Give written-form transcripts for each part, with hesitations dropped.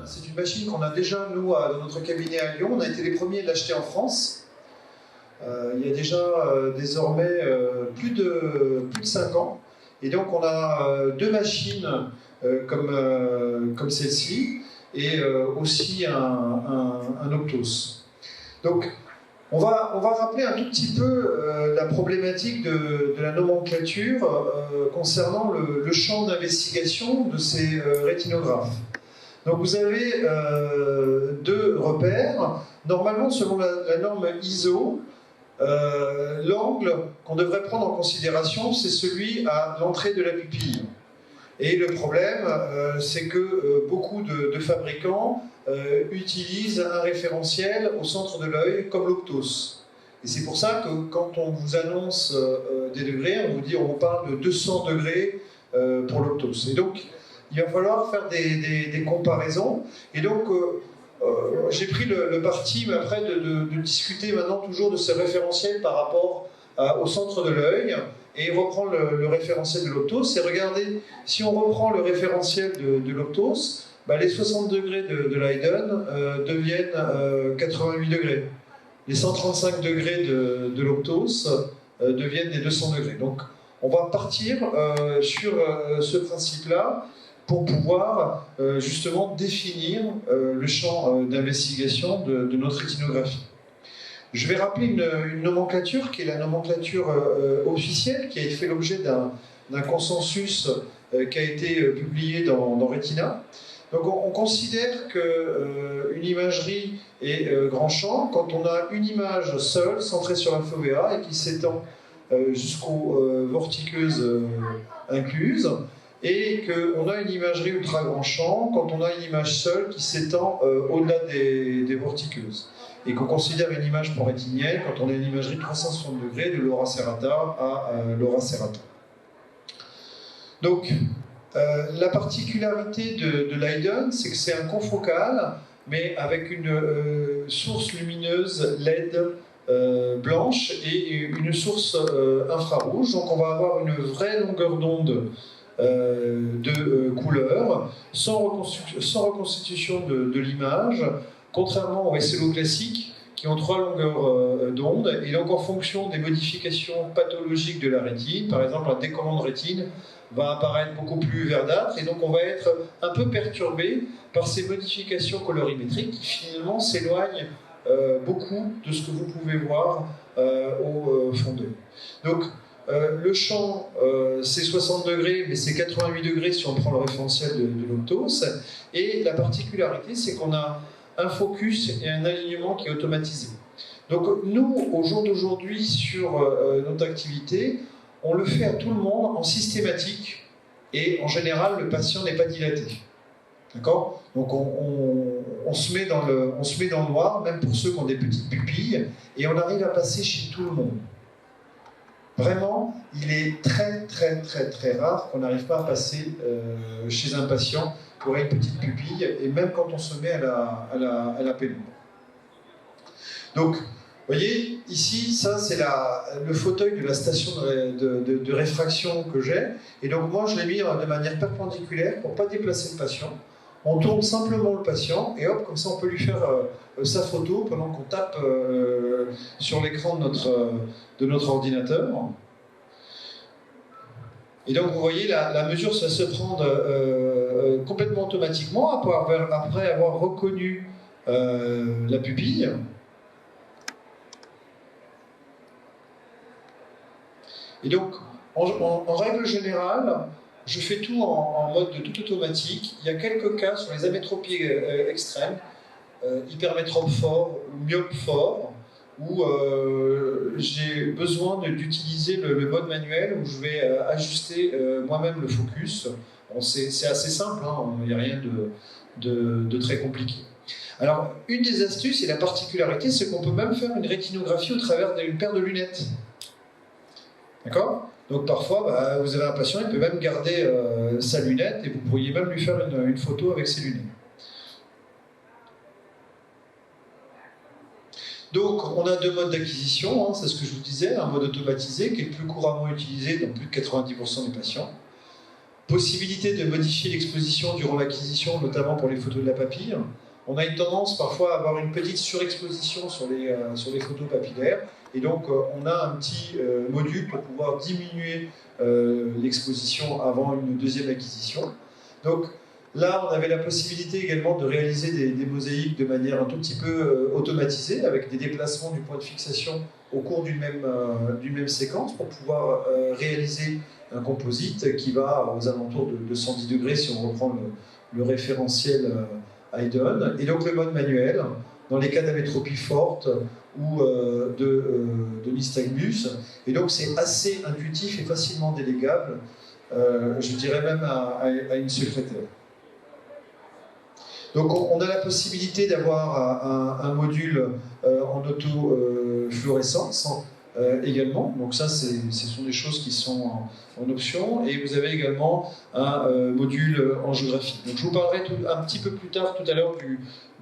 c'est une machine qu'on a déjà, nous, dans notre cabinet à Lyon. On a été les premiers à l'acheter en France. Il y a déjà désormais plus de 5 ans. Et donc on a 2 machines comme celle-ci et aussi un Optos. Donc on va rappeler un tout petit peu la problématique de la nomenclature concernant le champ d'investigation de ces rétinographes. Donc vous avez 2 repères. Normalement, selon la norme ISO, l'angle qu'on devrait prendre en considération, c'est celui à l'entrée de la pupille. Et le problème, c'est que beaucoup de fabricants utilisent un référentiel au centre de l'œil comme l'Optos. Et c'est pour ça que quand on vous annonce des degrés, on vous parle de 200 degrés pour l'Optos. Et donc, il va falloir faire des comparaisons. Et donc, j'ai pris le parti après de discuter maintenant toujours de ces référentiels par rapport au centre de l'œil et reprendre le référentiel de l'Optos. Et regardez, si on reprend le référentiel de l'Optos, les 60 degrés de Leiden deviennent 88 degrés. Les 135 degrés de l'Optos deviennent des 200 degrés. Donc on va partir sur ce principe-là pour pouvoir justement définir le champ d'investigation de notre rétinographie. Je vais rappeler une nomenclature qui est la nomenclature officielle, qui a fait l'objet d'un consensus qui a été publié dans Retina. Donc on considère qu'une imagerie est grand champ quand on a une image seule, centrée sur la fovea et qui s'étend jusqu'aux vortiqueuses incluses, et qu'on a une imagerie ultra grand champ quand on a une image seule qui s'étend au-delà des vortiqueuses. Et qu'on considère une image pan-rétinienne quand on a une imagerie de 360 degrés de l'aura serrata à l'aura serrata. Donc, la particularité de Leiden, c'est que c'est un confocal, mais avec une source lumineuse LED blanche et une source infrarouge. Donc on va avoir une vraie longueur d'onde de couleur, sans reconstitution de l'image, contrairement aux SLO classiques qui ont 3 longueurs d'onde. Et donc en fonction des modifications pathologiques de la rétine, par exemple un décollement de rétine va apparaître beaucoup plus verdâtre, et donc on va être un peu perturbé par ces modifications colorimétriques qui finalement s'éloignent beaucoup de ce que vous pouvez voir au fond d'œil. Donc le champ, c'est 60 degrés, mais c'est 88 degrés si on prend le référentiel de l'Optos. Et la particularité, c'est qu'on a un focus et un alignement qui est automatisé. Donc nous, au jour d'aujourd'hui, sur notre activité, on le fait à tout le monde en systématique, et en général, le patient n'est pas dilaté. D'accord ? Donc on se met dans le noir, même pour ceux qui ont des petites pupilles, et on arrive à passer chez tout le monde. Vraiment, il est très très très très rare qu'on n'arrive pas à passer chez un patient qui aurait une petite pupille, et même quand on se met à la pénombre. Donc, vous voyez, ici, ça c'est le fauteuil de la station de réfraction que j'ai, et donc moi je l'ai mis de manière perpendiculaire pour ne pas déplacer le patient. On tourne simplement le patient, et hop, comme ça on peut lui faire sa photo pendant qu'on tape sur l'écran de notre ordinateur. Et donc vous voyez, la mesure ça se prend complètement automatiquement après avoir reconnu la pupille. Et donc, en règle générale, je fais tout en mode de tout automatique. Il y a quelques cas sur les amétropies extrêmes, hypermétrope fort ou myope fort, où j'ai besoin d'utiliser le mode manuel, où je vais ajuster moi-même le focus. Bon, c'est assez simple, hein, il n'y a rien de très compliqué. Alors, une des astuces et la particularité, c'est qu'on peut même faire une rétinographie au travers d'une paire de lunettes. D'accord ? Donc parfois, vous avez un patient, il peut même garder sa lunette, et vous pourriez même lui faire une photo avec ses lunettes. Donc, on a 2 modes d'acquisition, hein, c'est ce que je vous disais, un mode automatisé qui est le plus couramment utilisé dans plus de 90% des patients. Possibilité de modifier l'exposition durant l'acquisition, notamment pour les photos de la papille. On a une tendance parfois à avoir une petite surexposition sur les photos papillaires, et donc on a un petit module pour pouvoir diminuer l'exposition avant une deuxième acquisition. Donc là, on avait la possibilité également de réaliser des mosaïques de manière un tout petit peu automatisée, avec des déplacements du point de fixation au cours d'une même séquence, pour pouvoir réaliser un composite qui va aux alentours de 110 degrés si on reprend le référentiel Haydn. Et donc le mode manuel, dans les cas d'amétropie forte ou de nystagmus. Et donc c'est assez intuitif et facilement délégable, je dirais même à une secrétaire. Donc on a la possibilité d'avoir un module en auto-fluorescence également. Donc ça, ce sont des choses qui sont en option. Et vous avez également un module en géographie. Donc je vous parlerai un petit peu plus tard, tout à l'heure,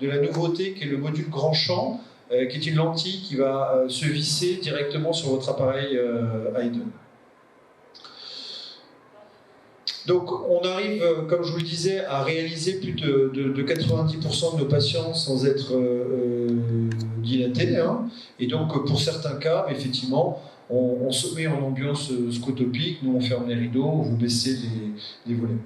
de la nouveauté qui est le module grand champ, qui est une lentille qui va se visser directement sur votre appareil Haydn. Donc on arrive, comme je vous le disais, à réaliser plus de 90% de nos patients sans être dilatés. Hein. Et donc pour certains cas, effectivement, on se met en ambiance scotopique, nous on ferme les rideaux, vous baissez les volets.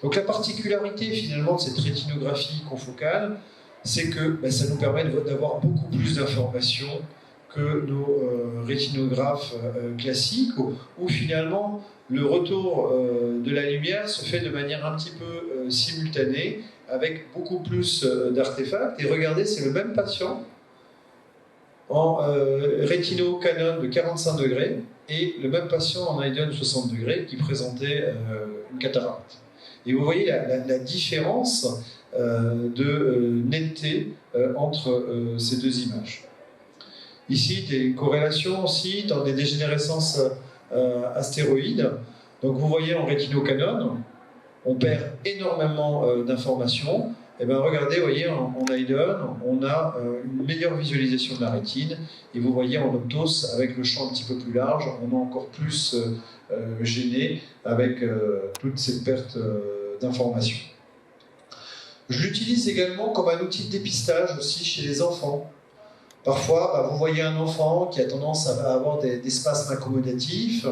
Donc la particularité finalement de cette rétinographie confocale, c'est que ça nous permet d'avoir beaucoup plus d'informations que nos rétinographes classiques, où finalement le retour de la lumière se fait de manière un petit peu simultanée, avec beaucoup plus d'artefacts. Et regardez, c'est le même patient en rétino Canon de 45 degrés et le même patient en Haydn 60 degrés qui présentait une cataracte. Et vous voyez la différence de netteté entre ces deux images. Ici, des corrélations aussi dans des dégénérescences astéroïdes. Donc vous voyez en rétino Canon, on perd énormément d'informations. Et bien regardez, vous voyez, en Haydn, on a une meilleure visualisation de la rétine. Et vous voyez en Optos, avec le champ un petit peu plus large, on est encore plus gêné avec toute cette perte d'informations. Je l'utilise également comme un outil de dépistage aussi chez les enfants. Parfois, vous voyez un enfant qui a tendance à avoir des spasmes accommodatifs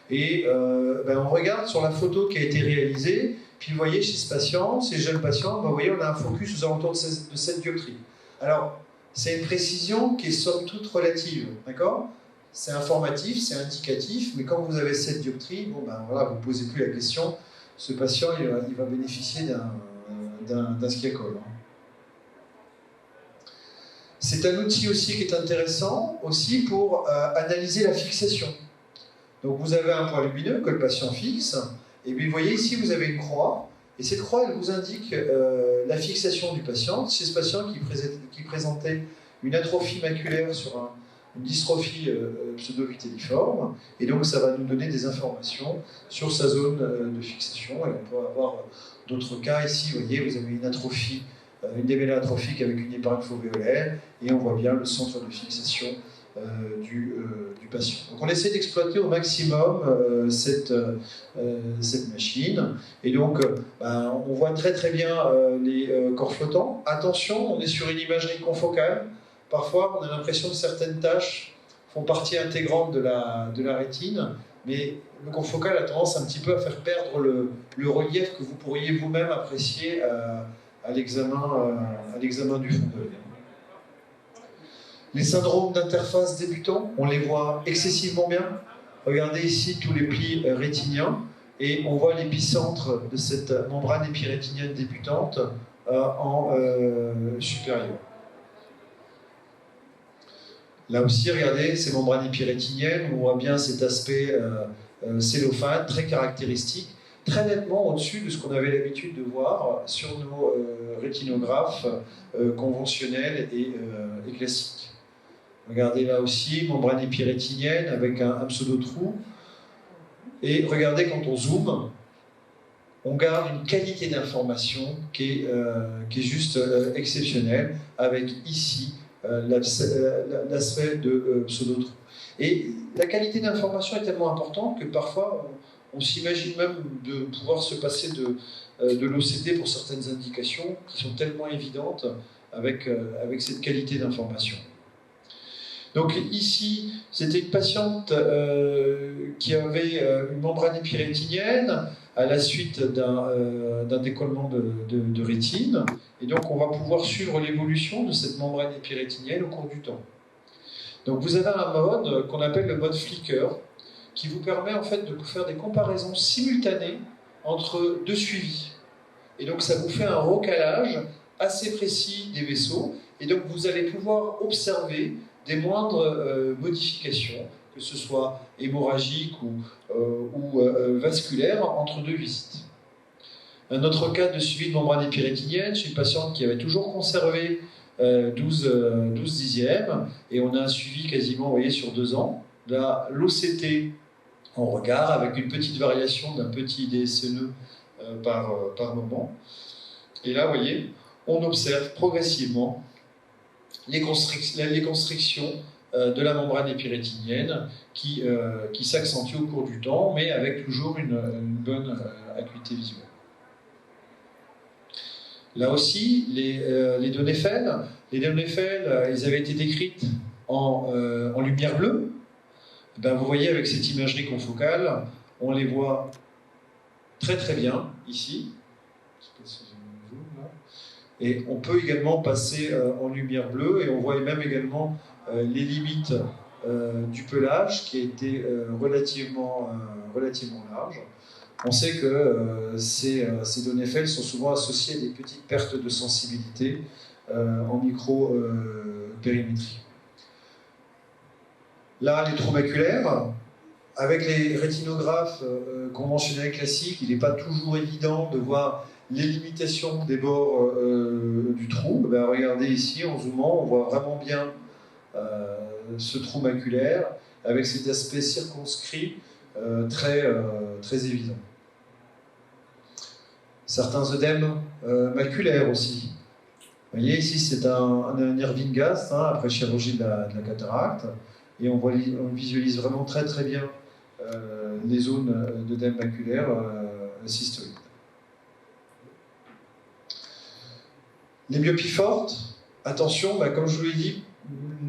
et on regarde sur la photo qui a été réalisée, puis vous voyez chez ce patient, ces jeunes patients, vous voyez, on a un focus aux alentours de 7 dioptries. Alors, c'est une précision qui est somme toute relative, d'accord? C'est informatif, c'est indicatif, mais quand vous avez 7 dioptries, voilà, vous ne posez plus la question, ce patient, il va bénéficier d'un sciacole. C'est un outil aussi qui est intéressant aussi pour analyser la fixation. Donc vous avez un point lumineux que le patient fixe, et puis vous voyez ici vous avez une croix, et cette croix elle vous indique la fixation du patient. C'est ce patient qui présentait une atrophie maculaire sur une dystrophie pseudo-vitelliforme, et donc ça va nous donner des informations sur sa zone de fixation, et on peut avoir d'autres cas ici, vous voyez, vous avez une atrophie, une démêlée atrophique avec une épargne fovéolaire, et on voit bien le centre de fixation du patient. Donc on essaie d'exploiter au maximum cette machine, et donc on voit très très bien les corps flottants. Attention, on est sur une imagerie confocale. Parfois on a l'impression que certaines tâches font partie intégrante de la rétine, mais le confocal a tendance un petit peu à faire perdre le relief que vous pourriez vous-même apprécier à l'examen du fond de l'œil. Les syndromes d'interface débutants, on les voit excessivement bien. Regardez ici tous les plis rétiniens, et on voit l'épicentre de cette membrane épirétinienne débutante en supérieur. Là aussi, regardez, ces membranes épirétiniennes, on voit bien cet aspect cellophane très caractéristique, très nettement au-dessus de ce qu'on avait l'habitude de voir sur nos rétinographes conventionnels et classiques. Regardez là aussi, membrane épirétinienne avec un pseudo-trou. Et regardez, quand on zoome, on garde une qualité d'information qui est juste exceptionnelle, avec ici l'aspect de pseudo-trou. Et la qualité d'information est tellement importante que parfois on s'imagine même de pouvoir se passer de l'OCT pour certaines indications qui sont tellement évidentes avec cette qualité d'information. Donc ici, c'était une patiente qui avait une membrane épirétinienne à la suite d'un décollement de rétine. Et donc on va pouvoir suivre l'évolution de cette membrane épirétinienne au cours du temps. Donc vous avez un mode qu'on appelle le mode Flicker, qui vous permet en fait de faire des comparaisons simultanées entre deux suivis. Et donc ça vous fait un recalage assez précis des vaisseaux, et donc vous allez pouvoir observer des moindres modifications, que ce soit hémorragiques ou vasculaires, entre deux visites. Un autre cas de suivi de membrane épirétinienne chez une patiente qui avait toujours conservé 12 dixièmes, et on a un suivi quasiment, vous voyez, sur 2 ans. Là, l'OCT en regard, avec une petite variation d'un petit DSNE par moment. Et là, vous voyez, on observe progressivement les constrictions de la membrane épirétinienne qui s'accentuent au cours du temps, mais avec toujours une bonne acuité visuelle. Là aussi, les données FEL, elles avaient été décrites en lumière bleue. Ben, vous voyez, avec cette imagerie confocale, on les voit très très bien ici. Je sais pas si j'ai un zoom, là. Et on peut également passer en lumière bleue, et on voit même également les limites du pelage qui a été relativement large. On sait que ces données FEL sont souvent associées à des petites pertes de sensibilité en micro-périmétrie. Là, les trous maculaires, avec les rétinographes conventionnels classiques, il n'est pas toujours évident de voir les limitations des bords du trou. Ben, regardez ici, en zoomant, on voit vraiment bien ce trou maculaire, avec cet aspect circonscrit très évident. Certains œdèmes maculaires aussi. Vous voyez, ici, c'est un Irving-Gast, après chirurgie de la cataracte, et on visualise vraiment très très bien les zones d'œdème maculaire cystoïdes. Les myopies fortes, attention, comme je vous l'ai dit,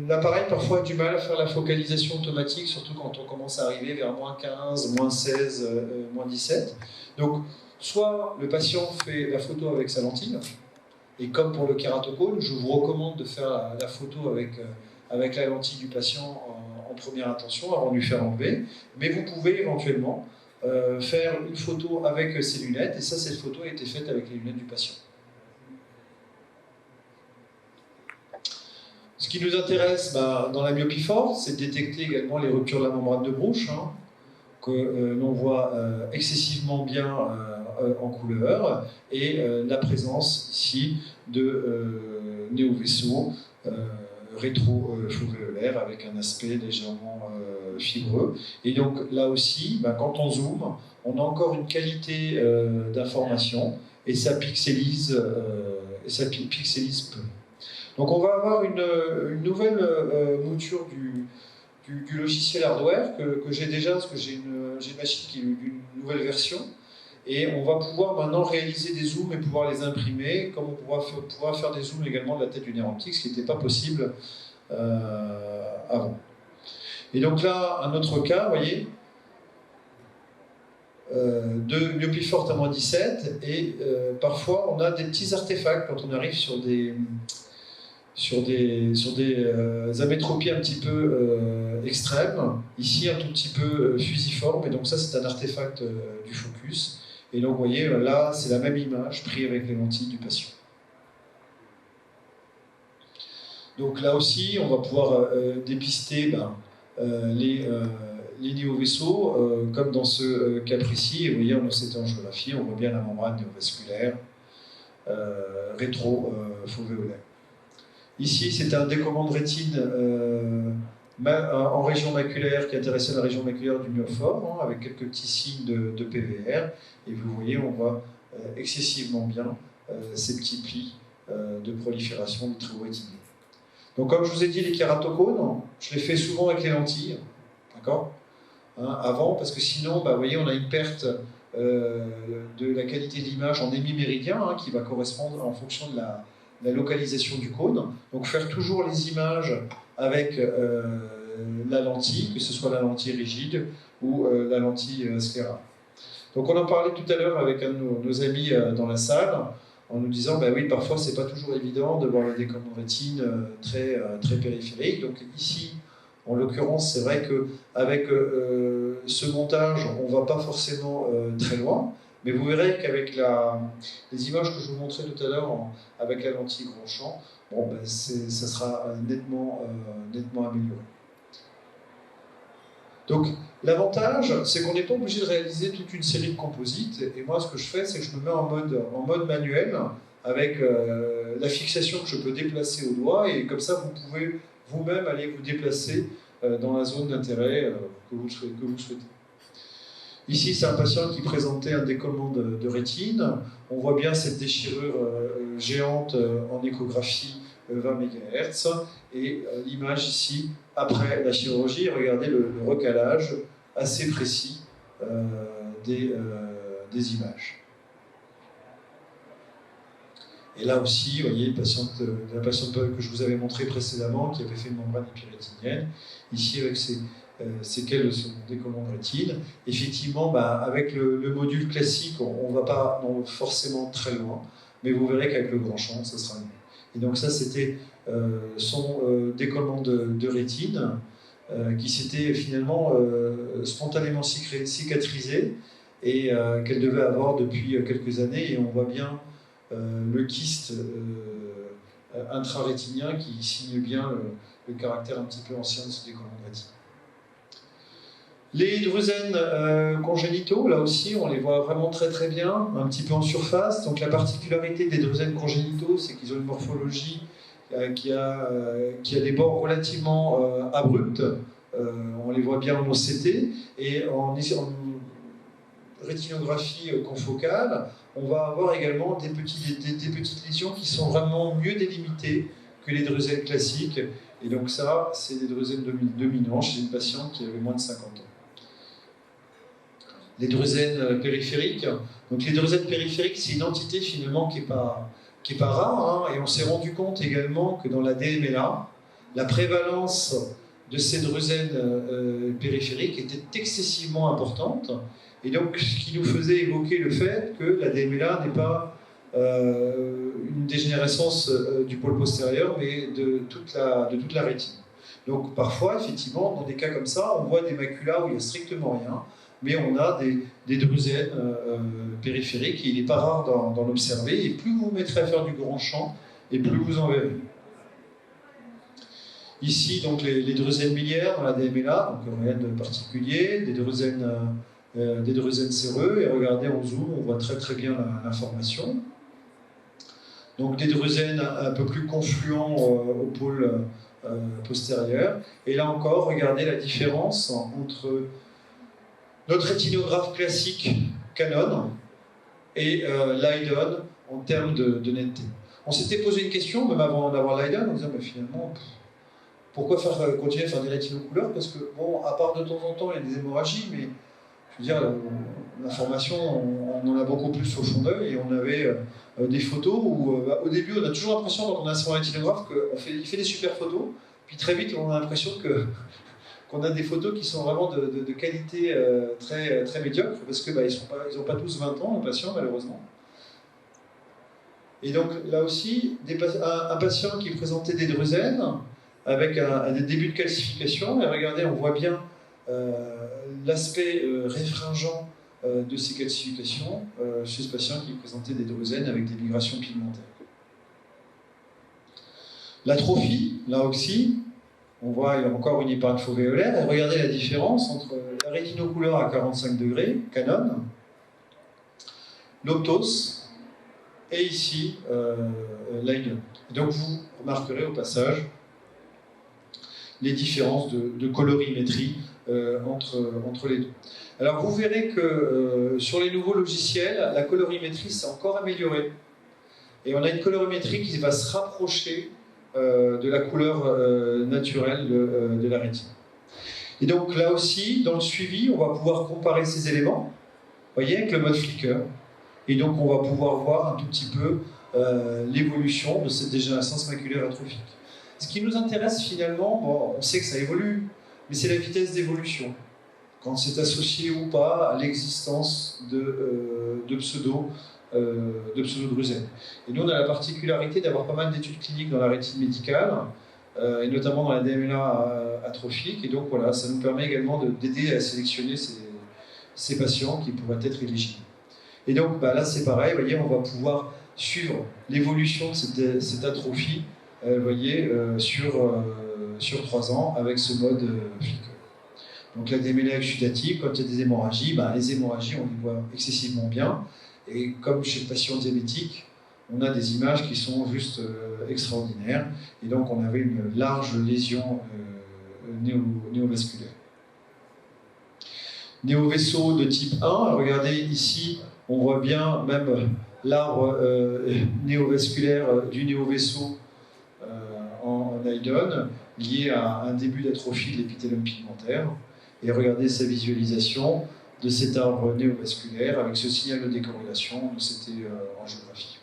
l'appareil parfois a du mal à faire la focalisation automatique, surtout quand on commence à arriver vers -15, -16, -17. Donc, soit le patient fait la photo avec sa lentille, et comme pour le kératocone, je vous recommande de faire la photo avec la lentille du patient en première intention avant de lui faire enlever, mais vous pouvez éventuellement faire une photo avec ses lunettes, et ça, cette photo a été faite avec les lunettes du patient. Ce qui nous intéresse dans la myopie forte, c'est de détecter également les ruptures de la membrane de Bruch, que l'on voit excessivement bien en couleur, et la présence ici de néovaisseaux rétro-fovéolaires avec un aspect légèrement fibreux. Et donc là aussi, quand on zoome, on a encore une qualité d'information, et ça pixelise peu. Donc on va avoir une nouvelle mouture du logiciel hardware que j'ai déjà, parce que j'ai une machine qui est une nouvelle version, et on va pouvoir maintenant réaliser des zooms et pouvoir les imprimer, comme on pourra faire des zooms également de la tête du nerf optique, ce qui n'était pas possible avant. Et donc là, un autre cas, vous voyez, de myopie forte à -17, et parfois on a des petits artefacts quand on arrive sur des amétropies un petit peu extrêmes, ici un tout petit peu fusiforme, et donc ça c'est un artefact du focus. Et donc vous voyez, là c'est la même image prise avec les lentilles du patient. Donc là aussi, on va pouvoir dépister les néovaisseaux, comme dans ce cas précis, et vous voyez en OCT angiographie, on voit bien la membrane néovasculaire rétro-fovéolaire. Ici, c'était un décollement de rétine en région maculaire qui intéressait la région maculaire du myophore, avec quelques petits signes de PVR. Et vous voyez, on voit excessivement bien ces petits plis de prolifération du trio rétinier. Donc, comme je vous ai dit, les kératocones, je les fais souvent avec les lentilles. d'accord, hein, avant, parce que sinon, vous voyez, on a une perte de la qualité de l'image en hémiméridien, hein, qui va correspondre en fonction de la localisation du cône. Donc faire toujours les images avec la lentille, que ce soit la lentille rigide ou la lentille sclérale. Donc on en parlait tout à l'heure avec un de nos amis dans la salle, en nous disant, oui, parfois c'est pas toujours évident de voir le décollement de rétine très périphérique. Donc ici, en l'occurrence, c'est vrai qu'avec ce montage, on va pas forcément très loin, mais vous verrez qu'avec les images que je vous montrais tout à l'heure avec la lentille grand champ, ça sera nettement amélioré. Donc, l'avantage, c'est qu'on n'est pas obligé de réaliser toute une série de composites. Et moi, ce que je fais, c'est que je me mets en mode manuel, avec la fixation que je peux déplacer au doigt, et comme ça, vous pouvez vous-même aller vous déplacer dans la zone d'intérêt que vous souhaitez. Ici, c'est un patient qui présentait un décollement de rétine. On voit bien cette déchirure géante en échographie 20 MHz, et l'image ici, après la chirurgie, regardez le recalage assez précis des images. Et là aussi, vous voyez, la patiente que je vous avais montrée précédemment, qui avait fait une membrane épirétinienne, ici avec ses séquelles de son décollement de rétine. Effectivement, avec le module classique, on ne va pas forcément très loin, mais vous verrez qu'avec le grand champ, ça sera mieux. Et donc ça, c'était son décollement de rétine, qui s'était finalement spontanément cicatrisé, et qu'elle devait avoir depuis quelques années, et on voit bien le kyste intrarétinien qui signe bien le caractère un petit peu ancien de ce décollement de rétine. Les drusènes congénitaux, là aussi, on les voit vraiment très bien, un petit peu en surface. Donc la particularité des drusènes congénitaux, c'est qu'ils ont une morphologie qui a des bords relativement abrupts. On les voit bien en OCT, et en rétinographie confocale, on va avoir également des petites lésions qui sont vraiment mieux délimitées que les drusènes classiques. Et donc ça, c'est des drusènes dominants chez une patiente qui avait moins de 50 ans. Les drusènes périphériques. Donc les drusènes périphériques, c'est une entité finalement qui est pas rare, hein, et on s'est rendu compte également que dans la DMLA, la prévalence de ces drusènes périphériques était excessivement importante, et donc ce qui nous faisait évoquer le fait que la DMLA n'est pas une dégénérescence du pôle postérieur, mais de toute la rétine. Donc parfois, effectivement, dans des cas comme ça, on voit des maculas où il n'y a strictement rien, mais on a des drusènes périphériques, et il n'est pas rare d'en observer, et plus vous vous mettrez à faire du grand champ, et plus vous en verrez. Ici, donc, les drusènes biliaires dans la DMLA, donc rien de particulier, des drusènes séreux, et regardez en zoom, on voit très bien l'information. Donc des drusènes un peu plus confluents au pôle postérieur, et là encore, regardez la différence entre notre rétinographe classique Canon et Leiden en termes de netteté. On s'était posé une question, même avant d'avoir Leiden, on disait finalement, pourquoi continuer à faire des rétinocouleurs? Parce que, bon, à part de temps en temps, il y a des hémorragies, mais je veux dire, l'information, on en a beaucoup plus au fond d'œil, et on avait des photos où, au début, on a toujours l'impression, quand on a son rétinographe, qu'il fait des super photos, puis très vite, on a l'impression qu'on a des photos qui sont vraiment de qualité très médiocre, parce qu'ils n'ont pas tous 20 ans, nos patients, malheureusement. Et donc, là aussi, un patient qui présentait des drusènes, avec un début de calcification, et regardez, on voit bien l'aspect réfringent de ces calcifications chez ce patient qui présentait des drusènes avec des migrations pigmentaires. L'atrophie, là aussi, on voit il y a encore une épargne fovéolaire, et regardez la différence entre la rétinocouleur à 45 degrés, Canon, l'Optos, et ici, Leiden. Donc vous remarquerez au passage les différences de colorimétrie entre les deux. Alors vous verrez que sur les nouveaux logiciels, la colorimétrie s'est encore améliorée. Et on a une colorimétrie qui va se rapprocher de la couleur naturelle de la rétine. Et donc là aussi, dans le suivi, on va pouvoir comparer ces éléments, vous voyez, avec le mode Flickr. Et donc on va pouvoir voir un tout petit peu l'évolution de cette dégénérescence maculaire atrophique. Ce qui nous intéresse finalement, bon, on sait que ça évolue, mais c'est la vitesse d'évolution. Quand c'est associé ou pas à l'existence de pseudo-drusène. Et nous, on a la particularité d'avoir pas mal d'études cliniques dans la rétine médicale, et notamment dans la DMLA atrophique. Et donc voilà, ça nous permet également d'aider à sélectionner ces patients qui pourraient être éligibles. Et donc là, c'est pareil, vous voyez, on va pouvoir suivre l'évolution de cette atrophie, vous voyez, sur 3 ans avec ce mode Flickr. Donc la DMLA exudative, quand il y a des hémorragies, les hémorragies, on les voit excessivement bien. Et comme chez le patient diabétique, on a des images qui sont juste extraordinaires. Et donc on avait une large lésion néovasculaire. Néovaisseau de type 1, regardez ici, on voit bien même l'arbre néovasculaire du néovaisseau en Haydn, lié à un début d'atrophie de l'épithélium pigmentaire. Et regardez sa visualisation de cet arbre néovasculaire avec ce signal de décorrélation, c'était en géographie.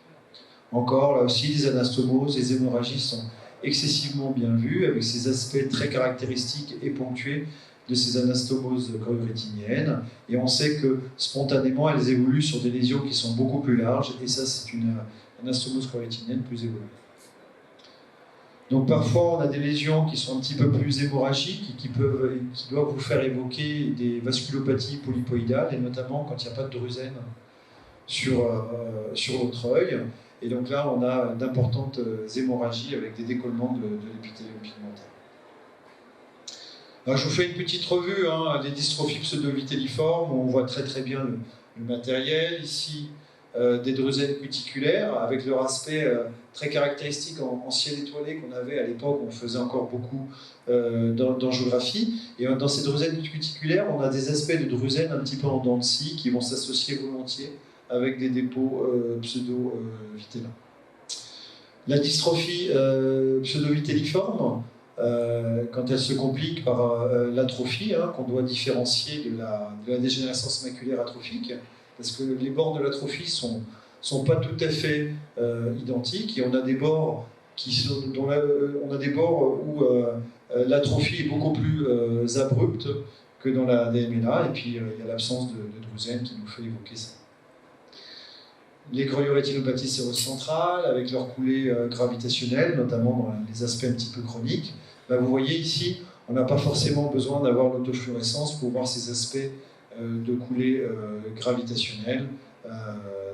Encore, là aussi, les anastomoses, les hémorragies sont excessivement bien vues, avec ces aspects très caractéristiques et ponctués de ces anastomoses choriorétiniennes. Et on sait que spontanément, elles évoluent sur des lésions qui sont beaucoup plus larges, et ça, c'est une anastomose choriorétinienne plus évoluée. Donc parfois, on a des lésions qui sont un petit peu plus hémorragiques et qui doivent vous faire évoquer des vasculopathies polypoïdales, et notamment quand il n'y a pas de drusène sur l'autre œil. Et donc là, on a d'importantes hémorragies avec des décollements de l'épithélium pigmentaire. Alors, je vous fais une petite revue des dystrophies pseudo-vitelliformes, où on voit très très bien le matériel. Ici, des drusènes cuticulaires, avec leur aspect très caractéristique en ciel étoilé qu'on avait à l'époque, on faisait encore beaucoup d'angiographie. Et dans ces drusènes cuticulaires, on a des aspects de drusènes un petit peu en dents de scie qui vont s'associer volontiers avec des dépôts pseudo-vitellins. La dystrophie pseudo-vitelliforme, quand elle se complique par l'atrophie, qu'on doit différencier de la dégénérescence maculaire atrophique, parce que les bords de l'atrophie sont pas tout à fait identiques, et on a des bords où l'atrophie est beaucoup plus abrupte que dans la DMLA, et puis il y a l'absence de drusène qui nous fait évoquer ça. Les choriorétinopathies séroscentrales, avec leur coulée gravitationnelle, notamment dans les aspects un petit peu chroniques, vous voyez ici, on n'a pas forcément besoin d'avoir l'autofluorescence pour voir ces aspects de coulée gravitationnelle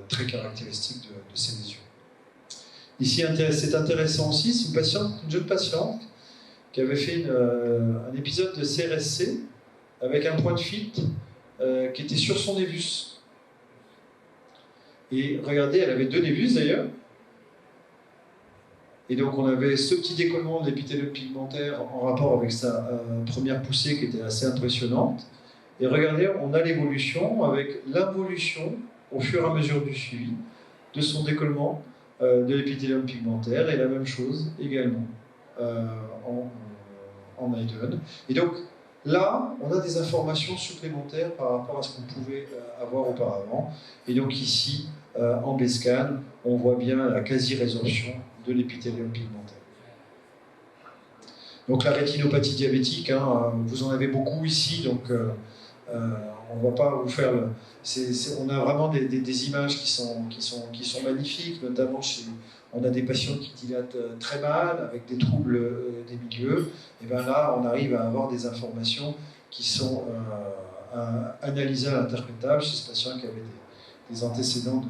très caractéristiques de ces lésions. Ici, c'est intéressant aussi, c'est une jeune patiente qui avait fait un épisode de CRSC avec un point de filtre qui était sur son névus. Et regardez, elle avait 2 névus d'ailleurs. Et donc on avait ce petit décollement de l'épithélium pigmentaire en rapport avec sa première poussée qui était assez impressionnante. Et regardez, on a l'évolution avec l'involution au fur et à mesure du suivi de son décollement de l'épithélium pigmentaire, et la même chose également en Haydn. Et donc là, on a des informations supplémentaires par rapport à ce qu'on pouvait avoir auparavant. Et donc ici, en B-scan, on voit bien la quasi-résorption de l'épithélium pigmentaire. Donc la rétinopathie diabétique, vous en avez beaucoup ici, donc on ne va pas vous faire... on a vraiment des images qui sont magnifiques, notamment on a des patients qui dilatent très mal, avec des troubles des milieux. Et bien là, on arrive à avoir des informations qui sont analysables, interprétables chez ce patient qui avait des antécédents de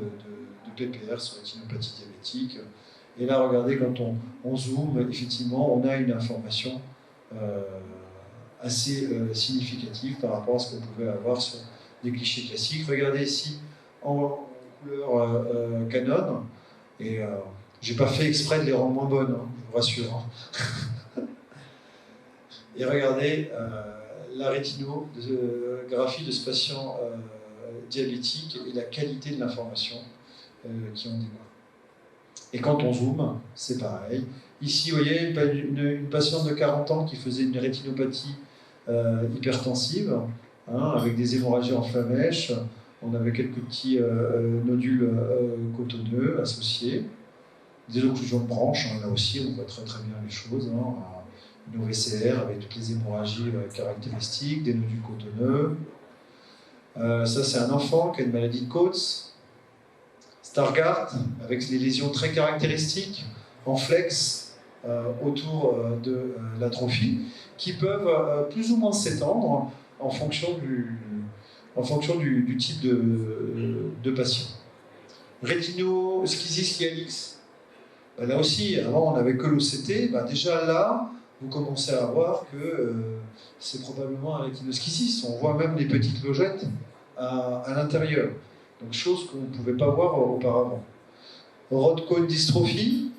PPR sur rétinopathie diabétique. Et là, regardez, quand on zoome, effectivement, on a une information assez significative par rapport à ce qu'on pouvait avoir sur des clichés classiques. Regardez ici, en couleur Canon, et j'ai pas fait exprès de les rendre moins bonnes, je vous rassure. Et regardez la rétinographie de ce patient diabétique et la qualité de l'information qui en découle. Et quand on zoome, c'est pareil. Ici, vous voyez, une patiente de 40 ans qui faisait une rétinopathie hypertensive, hein, avec des hémorragies en flamèche. On avait quelques petits nodules cotonneux associés. Des occlusions de branches, hein, là aussi on voit très très bien les choses. Hein, une OVCR avec toutes les hémorragies caractéristiques, des nodules cotonneux. Ça c'est un enfant qui a une maladie de Coates. Stargardt, avec les lésions très caractéristiques, en flex autour de l'atrophie, qui peuvent plus ou moins s'étendre en fonction du type de patient. Rétino-schisis hialix. Là aussi, avant on n'avait que l'OCT, déjà là, vous commencez à voir que c'est probablement un rétinoschisis. On voit même les petites logettes à l'intérieur. Donc chose qu'on ne pouvait pas voir auparavant. Rod-Cone dystrophie,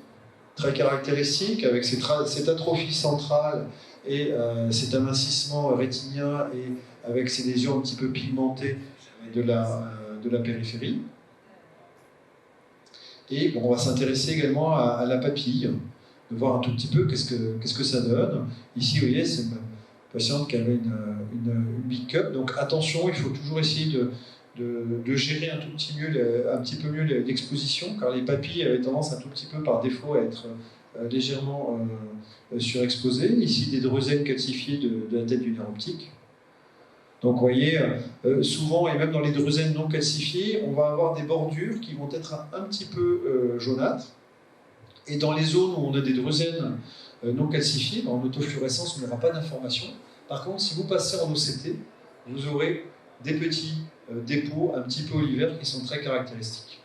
très caractéristique, avec cette atrophie centrale et cet amincissement rétinien et avec ces lésions un petit peu pigmentées de la périphérie. Et bon, on va s'intéresser également à la papille, de voir un tout petit peu qu'est-ce que ça donne. Ici, vous voyez, c'est une patiente qui avait une big cup, donc attention, il faut toujours essayer de gérer un petit peu mieux l'exposition, car les papilles avaient tendance un tout petit peu par défaut à être légèrement surexposées. Ici, des drüsènes calcifiées de la tête du nerf optique. Donc vous voyez, souvent, et même dans les drüsènes non calcifiées, on va avoir des bordures qui vont être un petit peu jaunâtres. Et dans les zones où on a des drüsènes non calcifiées, en autofluorescence, on n'aura pas d'information. Par contre, si vous passez en OCT, vous aurez des petits dépôts un petit peu olivères qui sont très caractéristiques.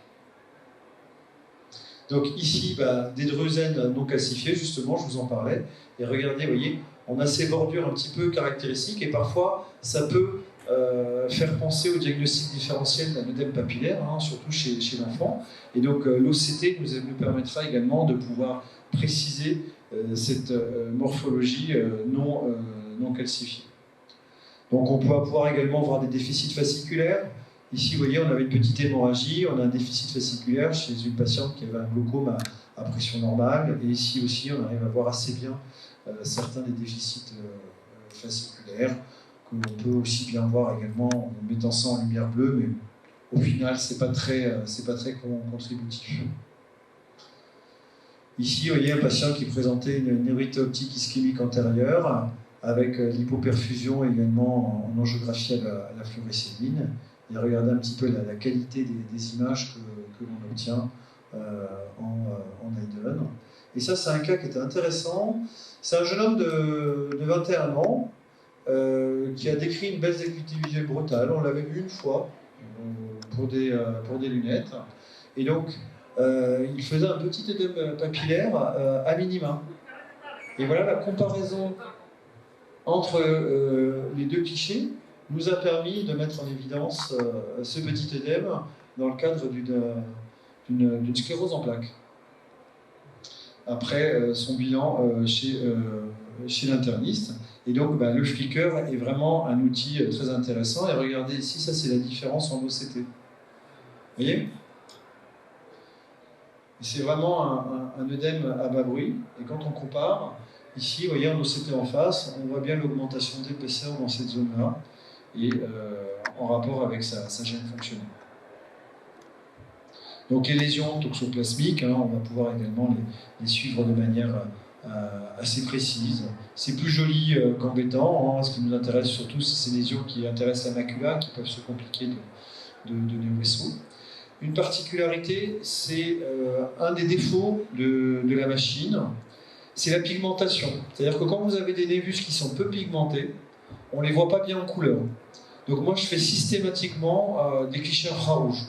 Donc ici, des drüsènes non calcifiés, justement, je vous en parlais. Et regardez, vous voyez, on a ces bordures un petit peu caractéristiques et parfois ça peut faire penser au diagnostic différentiel d'un œdème papillaire, hein, surtout chez l'enfant. Et donc l'OCT nous permettra également de pouvoir préciser cette morphologie non calcifiée. Donc on peut pouvoir également voir des déficits fasciculaires. Ici, vous voyez, on avait une petite hémorragie, on a un déficit fasciculaire chez une patiente qui avait un glaucome à pression normale. Et ici aussi, on arrive à voir assez bien certains des déficits fasciculaires, que l'on peut aussi bien voir également en mettant ça en lumière bleue, mais au final, c'est pas très contributif. Vous voyez un patient qui présentait une névrite optique ischémique antérieure, avec l'hypoperfusion également en angiographie à la fluorescéine. Et regardez un petit peu la qualité des images que l'on obtient en Eiden. Et ça, c'est un cas qui était intéressant. C'est un jeune homme de 21 ans qui a décrit une baisse d'acuité visuelle brutale. On l'avait vu une fois pour des lunettes. Et donc, il faisait un petit œdème papillaire à minima. Et voilà la comparaison entre les deux clichés nous a permis de mettre en évidence ce petit œdème dans le cadre d'une sclérose en plaques. Après son bilan chez l'interniste. Et donc le flicker est vraiment un outil très intéressant. Et regardez ici, ça c'est la différence en OCT. Vous voyez ? C'est vraiment un œdème à bas bruit. Et quand on compare, ici, vous voyez, en OCT en face, on voit bien l'augmentation d'épaisseur dans cette zone-là, et en rapport avec sa gêne fonctionnelle. Donc les lésions toxoplasmiques, on va pouvoir également les suivre de manière assez précise. C'est plus joli qu'embêtant. Ce qui nous intéresse surtout, c'est ces lésions qui intéressent la macula, qui peuvent se compliquer de néo-vaisseaux. Une particularité, c'est un des défauts de la machine, c'est la pigmentation. C'est-à-dire que quand vous avez des névus qui sont peu pigmentés, on ne les voit pas bien en couleur. Donc moi, je fais systématiquement des clichés infrarouges,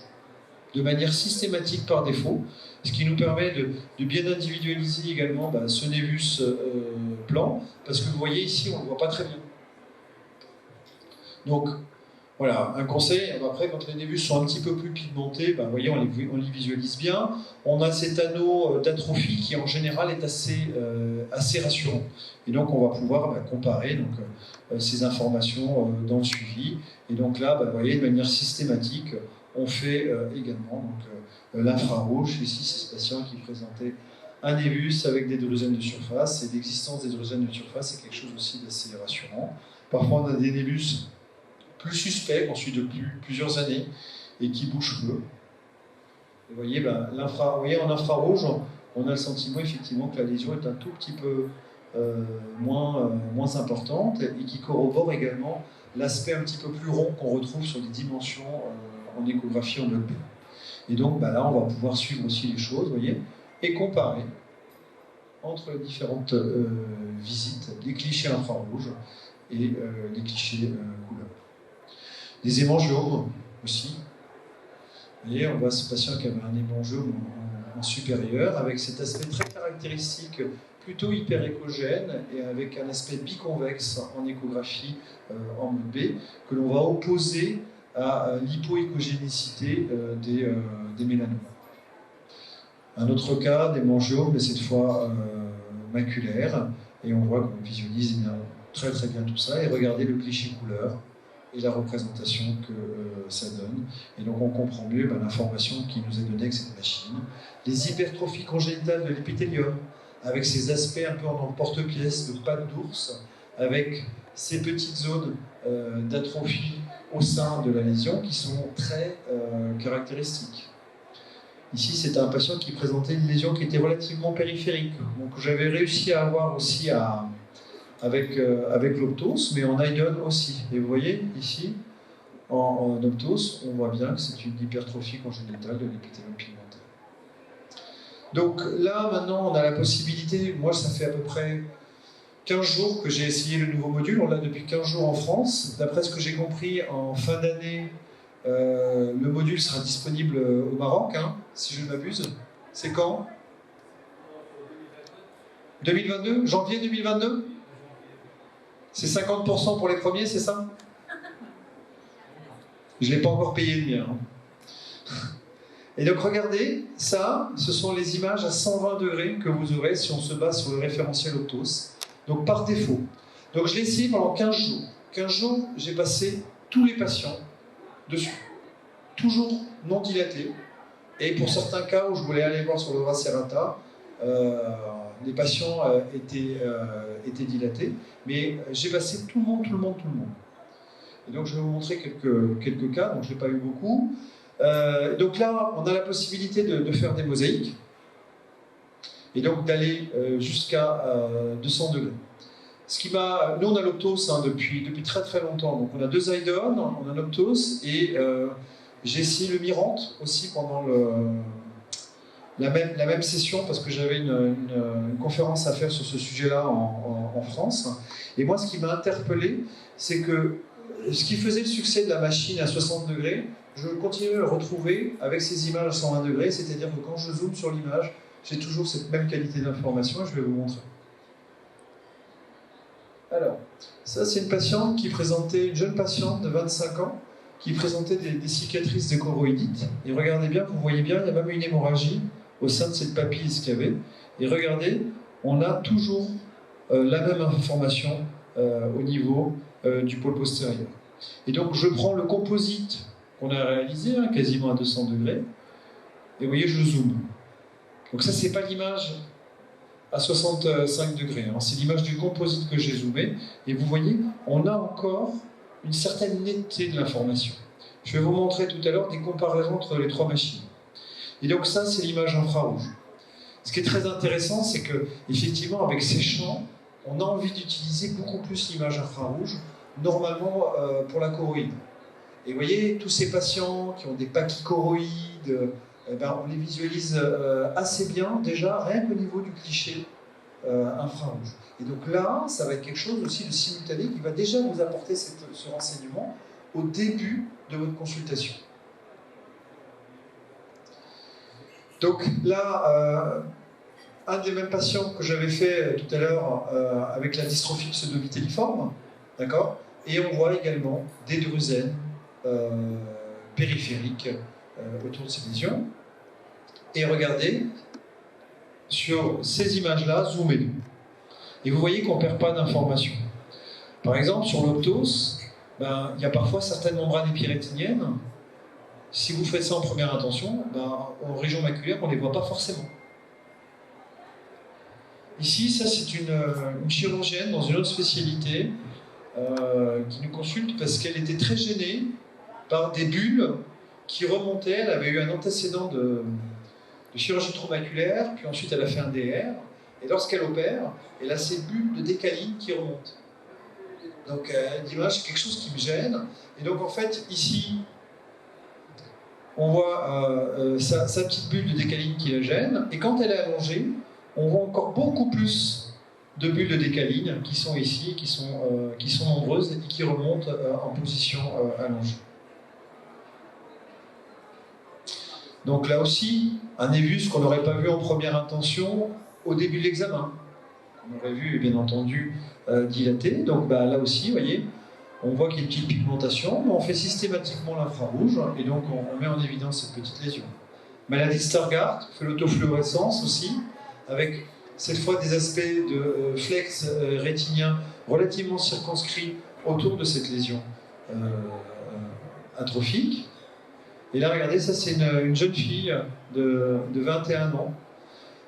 de manière systématique par défaut, ce qui nous permet de bien individualiser également ce névus blanc, parce que vous voyez ici, on ne le voit pas très bien. Donc, voilà, un conseil, après quand les névus sont un petit peu plus pigmentés, vous voyez, on les visualise bien. On a cet anneau d'atrophie qui en général est assez rassurant. Et donc on va pouvoir comparer ces informations dans le suivi. Et donc là, vous voyez, de manière systématique, on fait également l'infrarouge. Ici, c'est ce patient qui présentait un névus avec des drüsènes de surface. Et l'existence des drüsènes de surface, c'est quelque chose aussi d'assez rassurant. Parfois, on a des névus plus suspects qu'on suit depuis plusieurs années et qui bougent peu. Vous voyez, en infrarouge, on a le sentiment effectivement que la lésion est un tout petit peu moins importante et qui corrobore également l'aspect un petit peu plus rond qu'on retrouve sur des dimensions en échographie en bloc B. Et donc là, on va pouvoir suivre aussi les choses, vous voyez, et comparer entre les différentes visites, les clichés infrarouges et les clichés couleurs. Les hémangiomes aussi. Vous voyez, on voit ce patient qui avait un hémangiome en supérieur, avec cet aspect très caractéristique, plutôt hyperéchogène, et avec un aspect biconvexe en échographie en mode B, que l'on va opposer à l'hypoéchogénicité des mélanomes. Un autre cas d'hémangiome, mais cette fois maculaire, et on voit qu'on visualise très très bien tout ça, et regardez le cliché couleur et la représentation que ça donne. Et donc on comprend mieux l'information qui nous est donnée avec cette machine. Les hypertrophies congénitales de l'épithélium, avec ces aspects un peu en porte-pièce de pattes d'ours, avec ces petites zones d'atrophie au sein de la lésion qui sont très caractéristiques. Ici, c'était un patient qui présentait une lésion qui était relativement périphérique, donc j'avais réussi à avoir aussi avec l'optose, mais en IDON aussi. Et vous voyez, ici, en optose, on voit bien que c'est une hypertrophie congénitale de l'épithélium pigmentaire. Donc là, maintenant, on a la possibilité, moi, ça fait à peu près 15 jours que j'ai essayé le nouveau module, on l'a depuis 15 jours en France. D'après ce que j'ai compris, en fin d'année, le module sera disponible au Maroc, hein, si je ne m'abuse. C'est quand? 2022? Janvier 2022? C'est 50% pour les premiers, c'est ça? Je ne l'ai pas encore payé le mien. Et donc regardez, ça, ce sont les images à 120 degrés que vous aurez si on se base sur le référentiel Optos. Donc par défaut. Donc je l'ai essayé pendant 15 jours. 15 jours, j'ai passé tous les patients dessus. Toujours non dilatés. Et pour certains cas où je voulais aller voir sur le Serrata, les patients étaient dilatés. Mais j'ai passé tout le monde. Et donc je vais vous montrer quelques cas, donc je n'ai pas eu beaucoup. Donc là, on a la possibilité de faire des mosaïques et donc d'aller jusqu'à 200 degrés. Nous, on a l'Optos depuis très très longtemps. Donc on a 2 IDON, on a l'Optos et j'ai essayé le Mirante aussi pendant la même session parce que j'avais une conférence à faire sur ce sujet-là en France. Et moi, ce qui m'a interpellé, c'est que ce qui faisait le succès de la machine à 60 degrés, je continue à le retrouver avec ces images à 120 degrés, c'est-à-dire que quand je zoome sur l'image, j'ai toujours cette même qualité d'information et je vais vous montrer. Alors, ça c'est une jeune patiente de 25 ans qui présentait des cicatrices de choroïdite. Et regardez bien, vous voyez bien, il y a même une hémorragie au sein de cette papille escavée. Et regardez, on a toujours la même information au niveau du pôle postérieur. Et donc je prends le composite qu'on a réalisé, quasiment à 200 degrés, et vous voyez, je zoome. Donc ça, c'est pas l'image à 65 degrés, c'est l'image du composite que j'ai zoomé, et vous voyez, on a encore une certaine netteté de l'information. Je vais vous montrer tout à l'heure des comparaisons entre les 3 machines. Et donc ça, c'est l'image infrarouge. Ce qui est très intéressant, c'est que effectivement, avec ces champs, on a envie d'utiliser beaucoup plus l'image infrarouge, normalement pour la choroïde. Et vous voyez, tous ces patients qui ont des pachychoroïdes, on les visualise assez bien, déjà, rien qu'au niveau du cliché infrarouge. Et donc là, ça va être quelque chose aussi de simultané qui va déjà vous apporter ce renseignement au début de votre consultation. Donc là, un des mêmes patients que j'avais fait tout à l'heure avec la dystrophie pseudo-vitelliforme, d'accord, et on voit également des drusènes périphériques autour de ces lésions. Et regardez, sur ces images-là, zoomez. Et vous voyez qu'on ne perd pas d'informations. Par exemple, sur l'optos, il y a parfois certaines membranes épirétiniennes. Si vous faites ça en première intention, en région maculaire, on ne les voit pas forcément. Ici, ça c'est une chirurgienne dans une autre spécialité qui nous consulte parce qu'elle était très gênée par des bulles qui remontaient. Elle avait eu un antécédent de chirurgie traumaculaire, puis ensuite elle a fait un DR, et lorsqu'elle opère, elle a ces bulles de décaline qui remontent. Donc elle dit, voilà, c'est quelque chose qui me gêne. Et donc en fait, ici, on voit sa petite bulle de décaline qui la gêne, et quand elle est allongée, on voit encore beaucoup plus de bulles de décaline qui sont ici, qui sont nombreuses et qui remontent en position allongée. Donc là aussi, un évus qu'on n'aurait pas vu en première intention au début de l'examen. On aurait vu, bien entendu, dilaté. Donc là aussi, vous voyez, on voit qu'il y a une petite pigmentation, mais on fait systématiquement l'infrarouge, et donc on met en évidence cette petite lésion. Maladie de Stargardt, on fait l'autofluorescence aussi, avec cette fois des aspects de flex rétinien relativement circonscrits autour de cette lésion atrophique. Et là, regardez, ça c'est une jeune fille de 21 ans,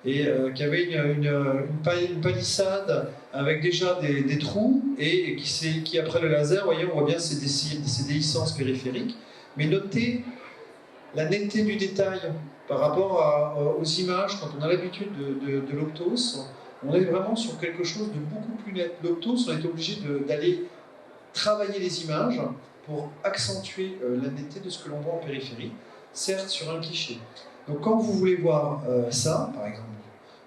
et qui avait une palissade avec déjà des trous, et qui après le laser, vous voyez, on voit bien ces déhiscences périphériques, mais notez la netteté du détail par rapport aux images. Quand on a l'habitude de l'Optos, on est vraiment sur quelque chose de beaucoup plus net. L'Optos, on est obligé d'aller travailler les images pour accentuer la netteté de ce que l'on voit en périphérie, certes sur un cliché. Donc quand vous voulez voir ça, par exemple,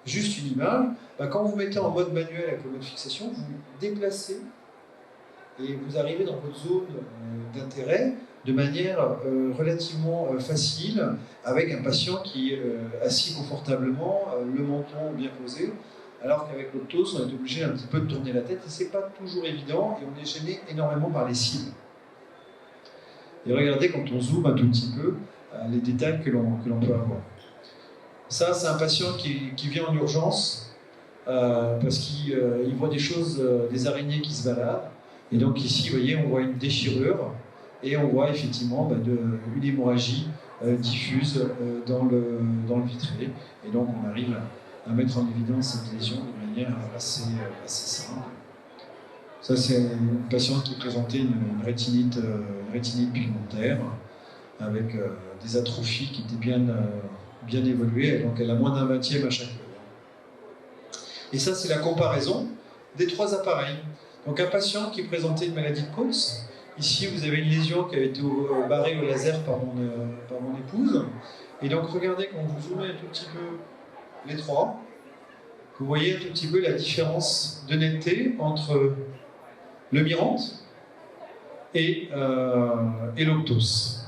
juste une image, quand vous mettez en mode manuel avec le mode fixation, vous déplacez et vous arrivez dans votre zone d'intérêt de manière relativement facile, avec un patient qui est assis confortablement, le menton bien posé, alors qu'avec l'Optos, on est obligé un petit peu de tourner la tête, et c'est pas toujours évident, et on est gêné énormément par les cibles. Et regardez, quand on zoome un tout petit peu, les détails que l'on peut avoir. Ça, c'est un patient qui vient en urgence, parce qu'il voit des choses, des araignées qui se baladent. Et donc ici, vous voyez, on voit une déchirure, et on voit effectivement une hémorragie diffuse dans le vitré. Et donc on arrive à mettre en évidence cette lésion de manière assez simple. Ça, c'est une patiente qui présentait une rétinite pigmentaire, avec des atrophies qui étaient bien évoluées, donc elle a moins d'un 20e à chaque fois. Et ça, c'est la comparaison des trois appareils. Donc un patient qui présentait une maladie de Coats. Ici, vous avez une lésion qui avait été barrée au laser par mon épouse. Et donc, regardez, quand vous zoomez un tout petit peu les trois, vous voyez un tout petit peu la différence de netteté entre le Mirante et l'Optos.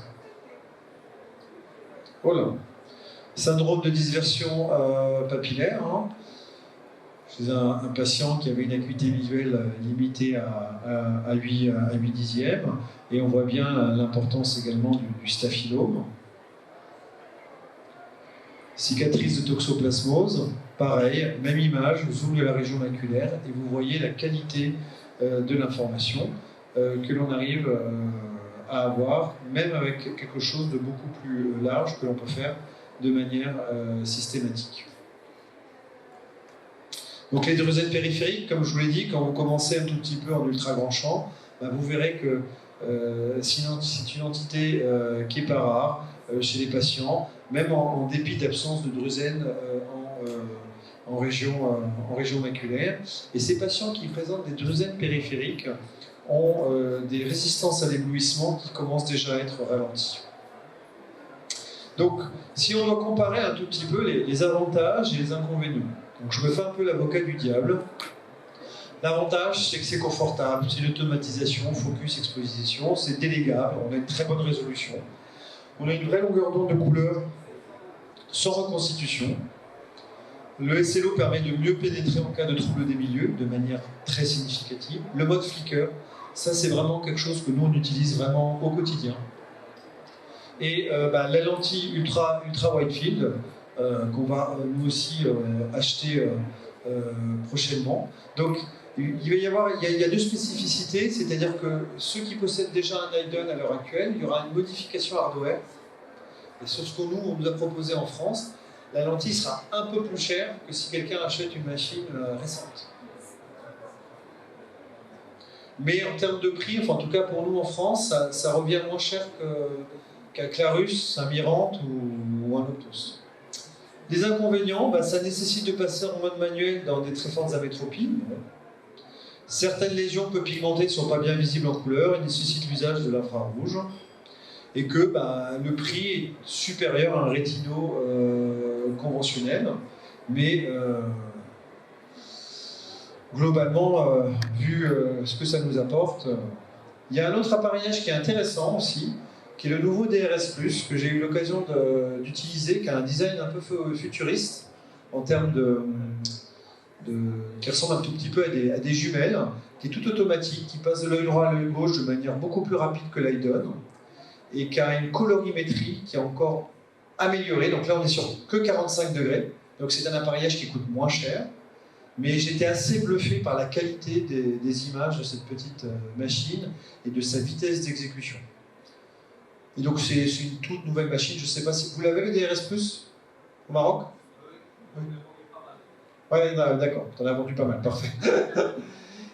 Voilà. Syndrome de dispersion papillaire. Hein. Chez un patient qui avait une acuité visuelle limitée à 8 dixièmes, et on voit bien l'importance également du staphylome. Cicatrice de toxoplasmose, pareil, même image, zoom de la région maculaire, et vous voyez la qualité de l'information que l'on arrive à avoir, même avec quelque chose de beaucoup plus large que l'on peut faire de manière systématique. Donc les drusènes périphériques, comme je vous l'ai dit, quand vous commencez un tout petit peu en ultra grand champ, vous verrez que c'est une entité qui n'est pas rare chez les patients, même en dépit d'absence de drusènes en région maculaire. Et ces patients qui présentent des drusènes périphériques ont des résistances à l'éblouissement qui commencent déjà à être ralenties. Donc, si on doit comparer un tout petit peu les avantages et les inconvénients, donc je me fais un peu l'avocat du diable. L'avantage, c'est que c'est confortable, c'est l'automatisation, focus, exposition, c'est délégable, on a une très bonne résolution, on a une vraie longueur d'onde de couleur sans reconstitution. Le SLO permet de mieux pénétrer en cas de trouble des milieux de manière très significative. Le mode flicker, ça c'est vraiment quelque chose que nous on utilise vraiment au quotidien. Et la lentille ultra wide field qu'on va nous aussi acheter prochainement. Donc il y a deux spécificités, c'est-à-dire que ceux qui possèdent déjà un Eydon à l'heure actuelle, il y aura une modification hardware. Et sur ce que on nous a proposé en France, la lentille sera un peu plus chère que si quelqu'un achète une machine récente. mais en termes de prix, enfin en tout cas pour nous en France, ça revient moins cher qu'un Clarus, un Mirante ou un Optos. Les inconvénients, ça nécessite de passer en mode manuel dans des très fortes amétropies. Certaines lésions peu pigmentées ne sont pas bien visibles en couleur et nécessitent l'usage de l'infrarouge. Et que le prix est supérieur à un rétino conventionnel. Mais globalement, vu ce que ça nous apporte, il y a un autre appareillage qui est intéressant aussi, qui est le nouveau DRS+, que j'ai eu l'occasion d'utiliser, qui a un design un peu futuriste, en termes qui ressemble un tout petit peu à des jumelles, qui est tout automatique, qui passe de l'œil droit à l'œil gauche de manière beaucoup plus rapide que l'Eidon, et qui a une colorimétrie qui est encore améliorée. Donc là, on est sur que 45 degrés, donc c'est un appareillage qui coûte moins cher. Mais j'étais assez bluffé par la qualité des images de cette petite machine et de sa vitesse d'exécution. Et donc c'est une toute nouvelle machine, je ne sais pas si... Vous l'avez le DRS Plus au Maroc? Oui. Ouais, d'accord, tu en as vendu pas mal, parfait.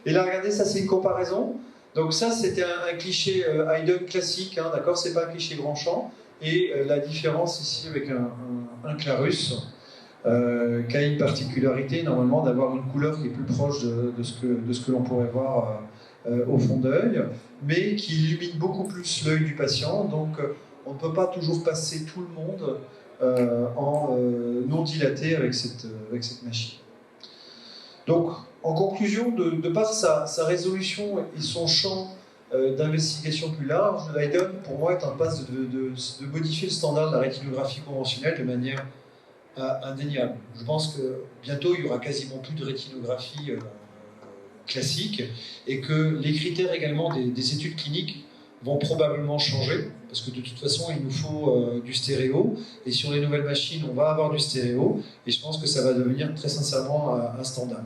Et là, regardez, ça c'est une comparaison. Donc ça, c'était un cliché Eidon classique, hein, d'accord, c'est pas un cliché grand champ. Et la différence ici avec un Clarus, qui a une particularité normalement d'avoir une couleur qui est plus proche de ce que l'on pourrait voir au fond d'œil, mais qui illumine beaucoup plus l'œil du patient. Donc on ne peut pas toujours passer tout le monde en non dilaté avec cette machine. Donc en conclusion, de par sa résolution et son champ d'investigation plus large, l'Eidon pour moi est en passe de modifier le standard de la rétinographie conventionnelle de manière indéniable. Je pense que bientôt il y aura quasiment plus de rétinographie classique et que les critères également des études cliniques vont probablement changer parce que de toute façon il nous faut du stéréo et sur les nouvelles machines on va avoir du stéréo et je pense que ça va devenir très sincèrement un standard.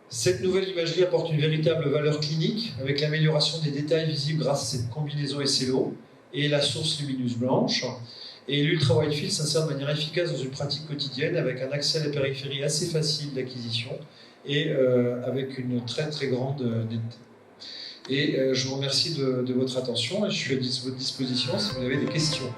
Cette nouvelle imagerie apporte une véritable valeur clinique avec l'amélioration des détails visibles grâce à cette combinaison SLO et la source lumineuse blanche. Et l'ultra-wide field s'insère de manière efficace dans une pratique quotidienne avec un accès à la périphérie assez facile d'acquisition et avec une très très grande netteté. Et je vous remercie de votre attention et je suis à votre disposition si vous avez des questions.